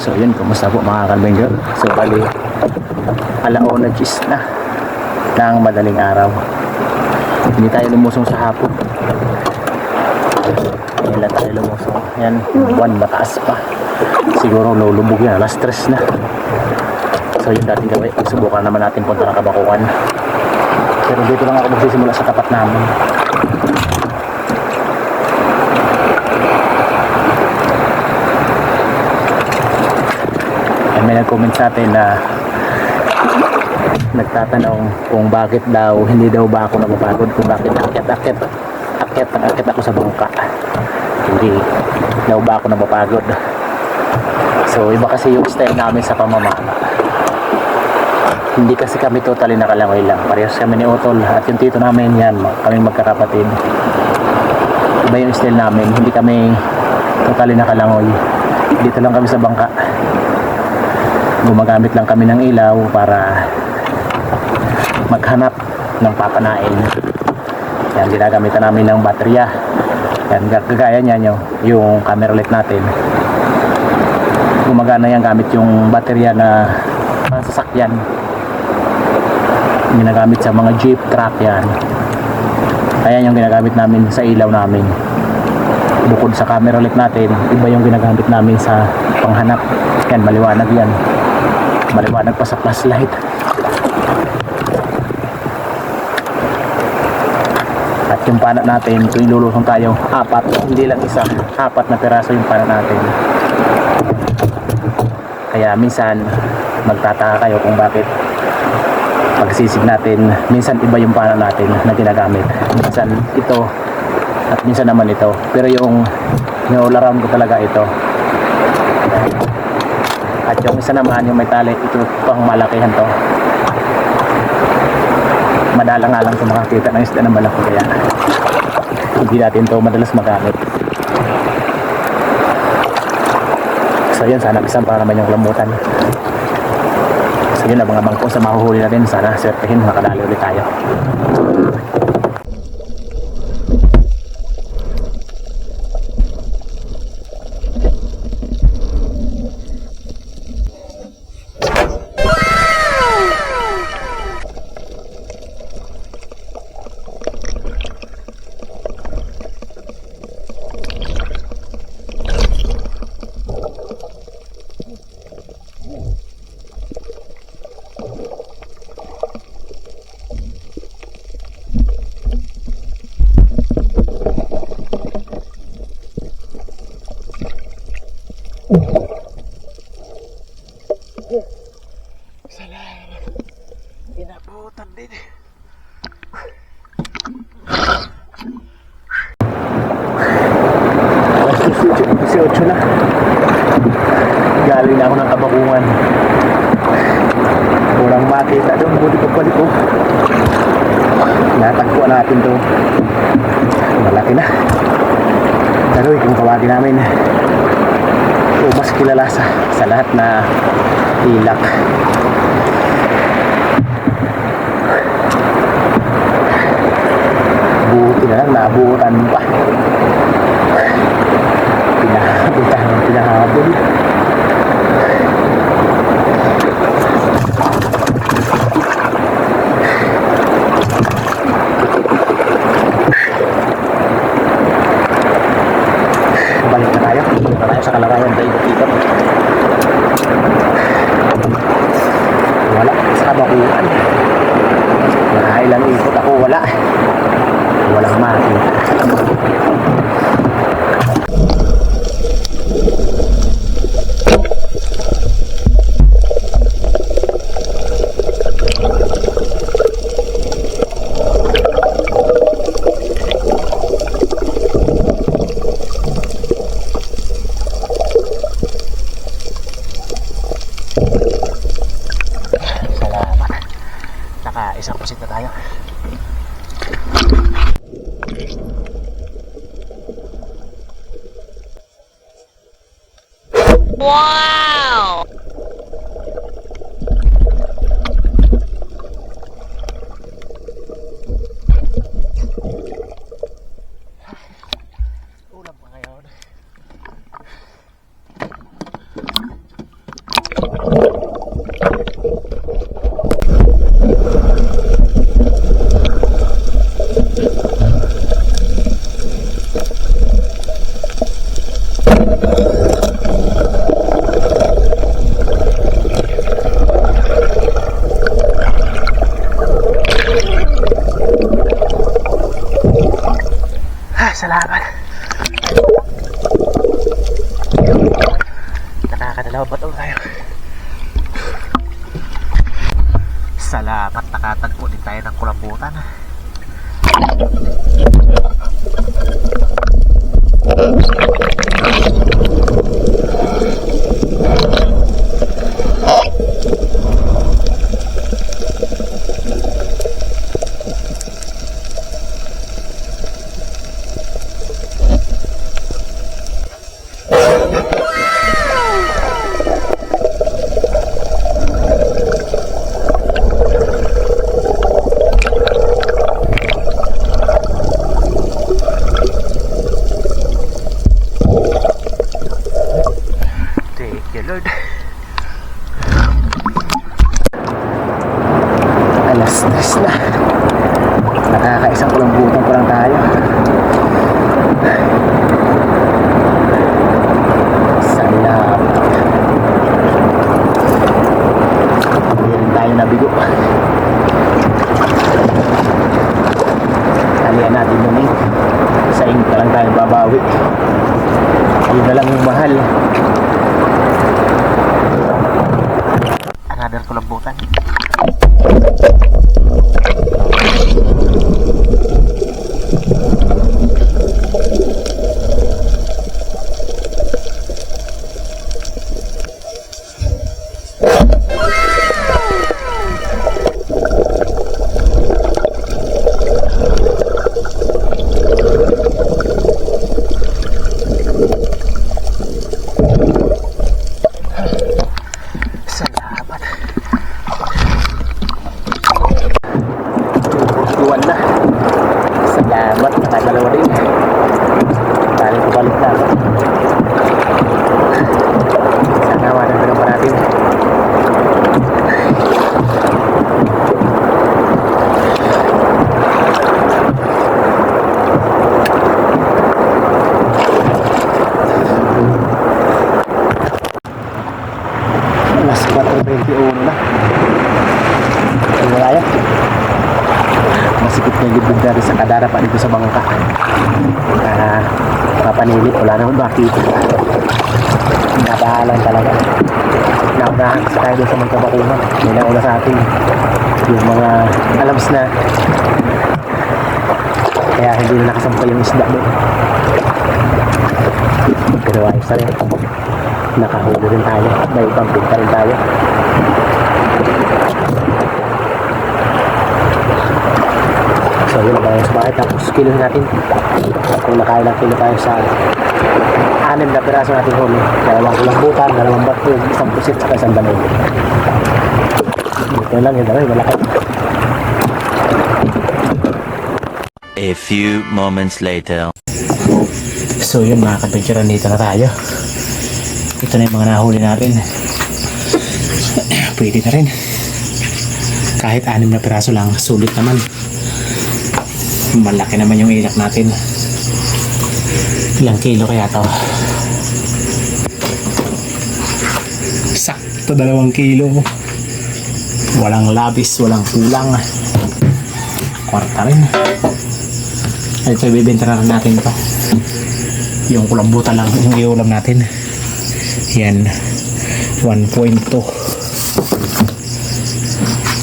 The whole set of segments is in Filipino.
So yun, kumusta po mga kalbengger? So bali, alauna gis na ng madaling araw. Hindi tayo lumusong sa hapon. Yan lang tayo lumusong. Yan, buwan mataas pa. Siguro lulubog yan, alas 3 na. So yun dating gawin, subukan naman natin punta ng Kabakuan. Pero dito lang ako magsisimula sa tapat namin. May nag-comment sa atin na nagtatanong kung bakit daw hindi daw ba ako napapagod, kung bakit akit ako sa bangka, hindi daw ba ako napapagod. So iba kasi yung style namin sa pamamana. Hindi kasi kami totally nakalangoy lang, parehas kami ni Utol at yung tito namin, yan kaming magkakapatid. Iba yung style namin, hindi kami totally nakalangoy, dito lang kami sa bangka. Gumagamit lang kami ng ilaw para maghanap ng papanain. Yan, ginagamitan namin ng baterya. Yan, kagaya niyan yung camera light natin. Gumagana yan gamit yung baterya na sasakyan. Ginagamit sa mga jeep, truck yan. Ayan yung ginagamit namin sa ilaw namin. Bukod sa camera light natin, iba yung ginagamit namin sa panghanap. Yan, maliwanag yan. Maliwanag pa sa flashlight. At yung panat natin, kung ilulusong tayo, 4, hindi lang isa, 4 na piraso yung panat natin. Kaya minsan magtataka kayo kung bakit pagsisig natin, minsan iba yung panat natin na ginagamit. Minsan ito at minsan naman ito. Pero yung all around ko talaga ito. At yung isa naman, yung may tali, ito pang malakihan to. Madalang nga lang ito makakita ng isda na malaki, kaya hindi natin to madalas magamit. So yun, sana isang para naman yung lamutan. So yun, abang-abang po sa mahuhuli natin. Sana swertehin, makadali ulit tayo. Salamat. Inabutan din. Alas 18 na. Galing na ako ng Kabakuan. Walang makita doon. Buti pagpalik ko. Natagpuan natin to. Malaki na. Pero kung tawagin namin, mas kilala sa lahat na ilak. Buti na lang, naabutan pa. Pinahabol. Balik na tayo sa Kalarayan tayo dito. Wala sa Kabakuan. Nakailang ikot ako, walang makita. Isang pusit na tayo. Wow! Ulam pa ngayon. Salamat. Nakakadalawa pa tayo. Salamat, nakatagpo din tayo ng kulambutan. Lord. Alas 3 na. Nakakaisang kulambutan ko lang tayo. Salamat. Hindi rin tayo nabigo. Halihan natin yun eh. Sa inyo lang tayo babawi. Yun na lang yung mahal. Another kulambutan. Salamat, nakagalawa rin. Taling kubalik na. Sana wanan pa natin. Alas 4:21 na. Ano kaya? Masikip na libog na rin sa kadara pa dito sa bangka. Papanilip, wala naman makita. Nabahalan talaga. Naunahan sa tayo doon sa magkabakuman. May nauna sa atin yung mga alams na kaya hindi na nakasampa yung isda doon. Pero ayos na rin. Nakahuli rin tayo. May pampig pa rin tayo. So yun na tayo sa bahay. Tapos kilo natin. Kung nakailang kilo tayo sa 6 na piraso natin huli. 2 kulambutan, 2 bato, 1 pusit, saka 1 damay. Ito lang yun. Malaki. A few moments later. So yun mga kapicturan, dito na tayo. Ito na yung mga nahuli natin. Pwede na rin. Kahit 6 na piraso lang, sulit naman. Malaki naman yung ilak natin. Ilang kilo kaya to? Sakto 2 kilo. Walang labis, walang kulang. Kwarta rin. Ito ibibenta na rin natin ito. Yung kulambutan lang yung iulam natin. Yan 1.2.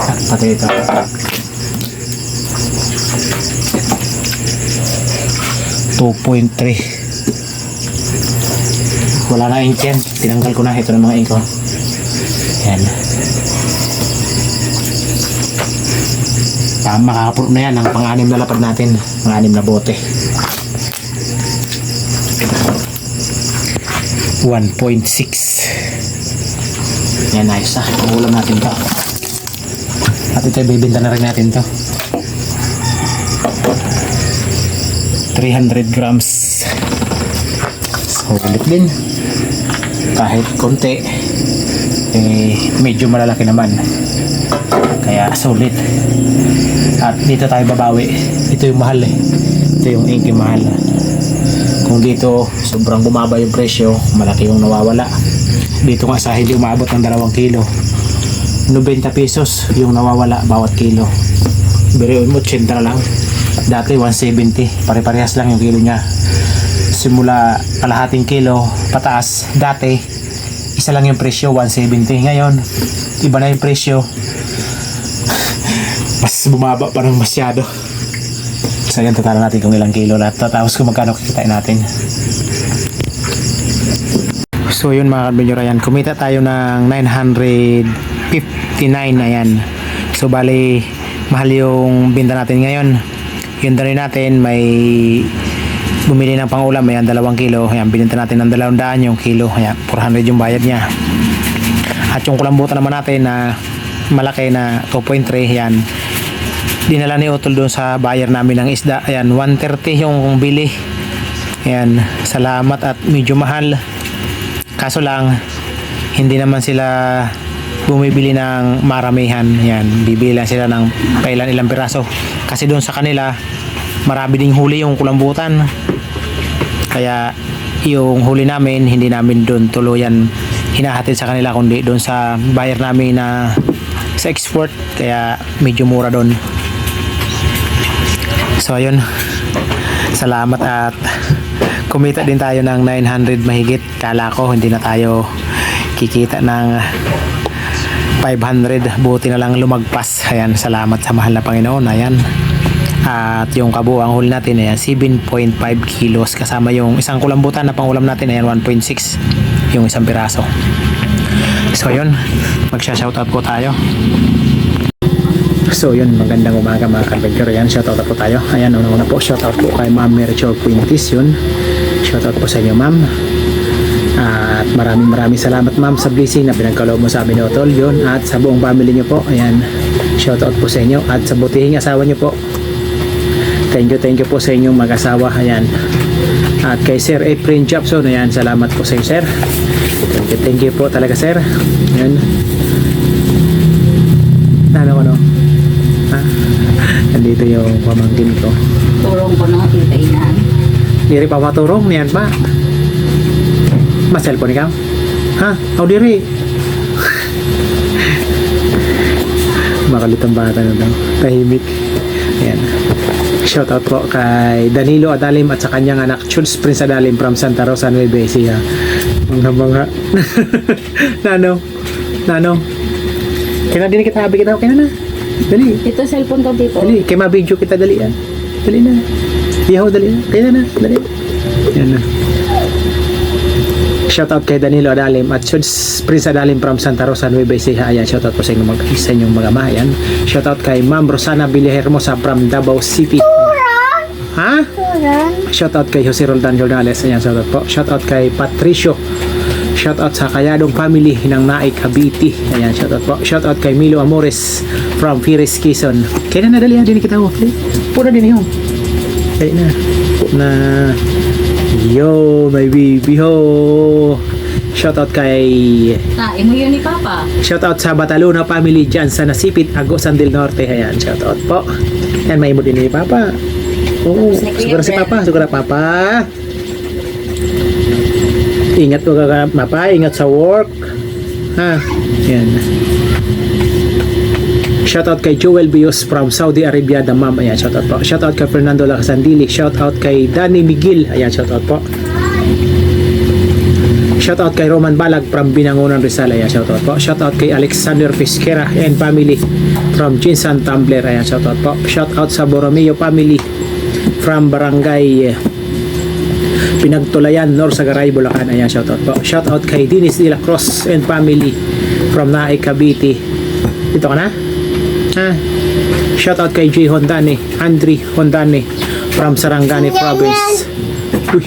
At pati ito 2.3. Wala na ink yan. Tinanggal ko na. Ito na mga ink ko. Yan. Makakapulot na yan ang pang-6 na lapad natin. Pang-6 na bote. 1.6. Yan, ayos na. Pangulam natin to. At ito ibibinta na rin natin to. 300 grams. Sulit din. Kahit konti, medyo malalaki naman. Kaya sulit. At dito tayo babawi. Ito yung mahal eh. Ito yung ink yung mahal. Kung dito sobrang bumaba yung presyo, malaki yung nawawala. Dito nga sa hindi umabot ng 2 kilo, 90 pesos yung nawawala bawat kilo. Biriun mo 80 na lang. Dati 170, pare-parehas lang yung kilo niya. Simula kalahating kilo pataas, dati isa lang yung presyo, 170. Ngayon, iba na yung presyo. Mas bumaba pa ng masyado. So yan, tatala natin kung ilang kilo lahat. Tapos kung magkano kikitain natin. So yun mga kabinyor, ayan, kumita tayo ng 959, ayan. So bali, mahal yung binta natin ngayon. Yung dali natin, may bumili ng pangulam, ayan, 2 kilo. Ayan, bininta natin ng 200 yung kilo. Ayan, 400 yung bayad niya. At yung kulambutan naman natin na malaki na 2.3, ayan, dinala ni Utol doon sa buyer namin ng isda. Ayan, 130 yung bili. Ayan, salamat at medyo mahal. Kaso lang, hindi naman sila bumibili ng maramihan. Yan, bibili lang sila ng ilang piraso. Kasi doon sa kanila, marami ding huli yung kulambutan. Kaya yung huli namin, hindi namin doon tuluyan hinahatid sa kanila, kundi doon sa buyer namin na sa export. Kaya medyo mura doon. So ayun, salamat at kumita din tayo ng 900 mahigit. Kala ko hindi na tayo kikita ng 500. Buti na lang lumagpas. Ayan, salamat sa mahal na Panginoon. Ayan. At yung kabuang huli natin, ayan, 7.5 kilos. Kasama yung isang kulambutan na pangulam natin, ayan, 1.6 yung isang piraso. So yun, magsha-shoutout po tayo. So yun, magandang umaga mga ka-adventure. Ayan, shoutout po tayo. Ayan, una po, shoutout po kay Ma'am Merichol Puintis. Yun, shoutout po sa inyo, ma'am. At maraming salamat, ma'am, sa blessing na pinagkaloob mo sa amin, Utol. Yun, at sa buong family nyo po. Ayan, shoutout po sa inyo. At sa butihing asawa nyo po, thank you po sa inyong mag-asawa. Ayan. At kay Sir Efrain Japson, ayan, salamat po sa inyo, sir. Thank you po talaga, sir. Ayan. Ano? Ha? Nandito yung pamangkin ko. Turong ko ng titainan. Diri pa maturong niyan ba? Mas-cellphone ikaw? Ha? Aw diri. Makalitang bata na daw. Tahimik. Ayan. Shoutout po kay Danilo Adalim at sa kanyang anak Chuds Prince Adalim from Santa Rosa, Nueva Ecija. Mga Nano? Kaya din kita habi kita. Kaya na. Dali. Ito cellphone ko dito. Dali. Kaya ma-video kita dali yan. Dali na. Ihaw dali na. Kaya na. Dali. Yan na. Shoutout kay Danilo Adalim at Chuds Prince Adalim from Santa Rosa, Nueva Ecija. Ayan, shoutout po sa inyong mga ama. Ayan. Shoutout kay Ma'am Rosana Villahermosa from Davao City. Ha? Shoutout kay Jose Roldan Jornales. Ayan, shoutout po. Shoutout kay Patricio. Shoutout sa Kayadong family ng Naik, Cavite. Ayan, shoutout po. Shoutout kay Milo Amores from Firis, Quezon. Kaya na nadali, din kita mo. Pura din yun. Kaya na. Yo, my baby ho. Shoutout kay Mo yun ni Papa. shoutout sa Batalona family dyan sa Nasipit, Agusan del Norte. Ayan, shoutout po. Yan, may mo din ni Papa. Oo, siguro si Papa. Siguro Papa. Ingat po ka, Papa. Ingat sa work. Ha? Yan. Shoutout kay Joel Bios from Saudi Arabia, Damam. Ayan, shoutout po. Shoutout kay Fernando Lacasandili. Shoutout kay Danny Miguel. Ayan, shoutout po. Shoutout kay Roman Balag from Binangonan, Rizal. Ayan, shoutout po. Shoutout kay Alexander Fisquera and family from Jinsan, Tumbler. Ayan, shoutout po. Shoutout sa Borromeo family from Barangay Pinagtulayan, Norsagaray, Bulacan. Ayan, shoutout po. Shoutout kay Dennis de la Cruz and family from Naik, Cavite. Dito ka na? Ha? Shoutout kay J. Hondane, Andre Hondane from Sarangani Province. Uy,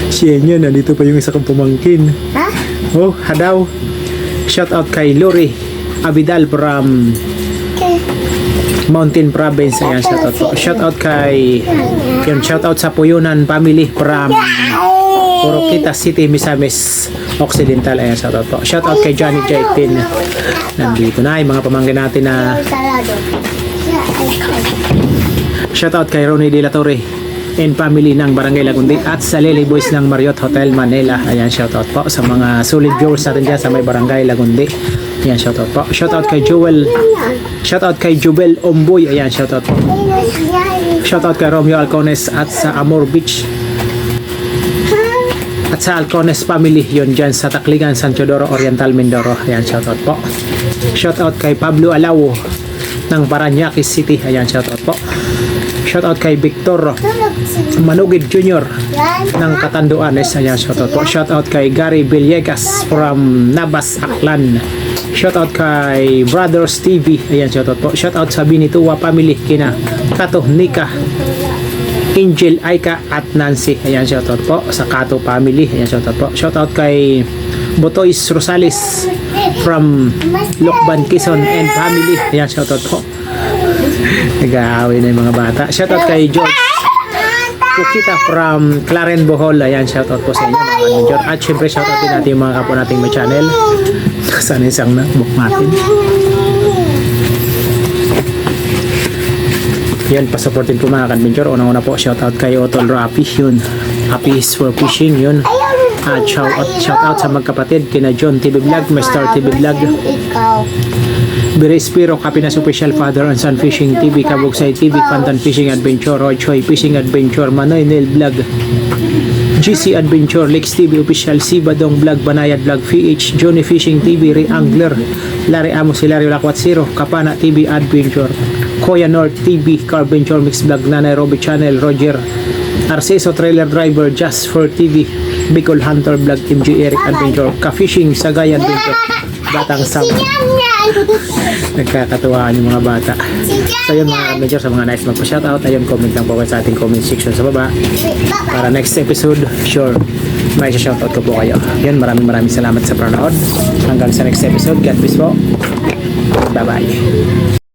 siya niya, nandito pa yung isa kong pumangkin. Ha? Oh, hadaw. Shoutout kay Lori Abidal from Mountain Province. Ayan, shoutout po. Shoutout kay shoutout sa Puyunan family from Oroquita City, Misamis Occidental. Ayan, shoutout po. Shoutout kay Johnny Jaitin. Nandito na yung mga pamangkin natin na shoutout kay Ronnie De La Torre and family ng Barangay Lagundi at sa Lily Boys ng Marriott Hotel Manila. Ayan, shoutout po sa mga solid viewers natin dyan sa may Barangay Lagundi. Ayan, shoutout po. Shoutout kay Jubel Omboy. Ayan, shoutout po. Shoutout kay Romeo Alcones at sa Amor Beach. At sa Alcones family, yun dyan sa Takligan, San Teodoro, Oriental, Mindoro. Ayan, shoutout po. Shoutout kay Pablo Alao ng Parañaque City. Ayan, shoutout po. Shoutout kay Victor Manugid Jr. ng Catanduanes. Ayan, shoutout po. Shoutout kay Gary Villegas from Nabas, Aklan. Shoutout kay Brothers TV. Ayan, shoutout po. Shoutout sa Binituwa family, kina Kato, Nika, Angel, Aika at Nancy. Ayan, shoutout po sa Kato family. Ayan, shoutout po. Shoutout kay Botoys Rosales from Lokban, Quezon and family. Ayan, shoutout po. Nag-aaway na yung mga bata. Shoutout kay George Kukita from Claren, Bohol. Ayan, shoutout po sa inyo mga George. At syempre shoutout din natin yung mga kapwa nating may channel. Sana isang na-book natin. Yan, pasupportin po mga Adventure. Unang-una po, shoutout kay Otol Rapi. Yun, Happy is for fishing. Yun. At shoutout sa magkapatid kina John TV Vlog, Mr. TV Vlog, Birespiro, Kapinas Official, Father and Son Fishing TV, Kabugsay TV, Pantan Fishing Adventure, Roy Choi Fishing Adventure, Manoy Nel Vlog, GC Adventure, Lex TV Official, Sibadong Vlog, Banayad Vlog, VH, Johnny Fishing TV, Re-Angler, Larry Amos, Hilario Lakwat Zero, Kapana TV Adventure, Koya North TV, Carventure Mix Vlog, Nanay Roby Channel, Roger Arceso Trailer Driver, Just for TV, Bicol Hunter Vlog, MG Eric Adventure, Ka-Fishing, Sagay Adventure, Batang Sam. Nagkakatuwaan yung mga bata. So yun mga Adventure, sa mga nice magpa-shoutout, ayun, comment lang po kayo sa ating comment section sa baba. Para next episode, sure, may shoutout ko po kayo. Yun, maraming salamat sa panonood. Hanggang sa next episode, God bless po. Bye bye.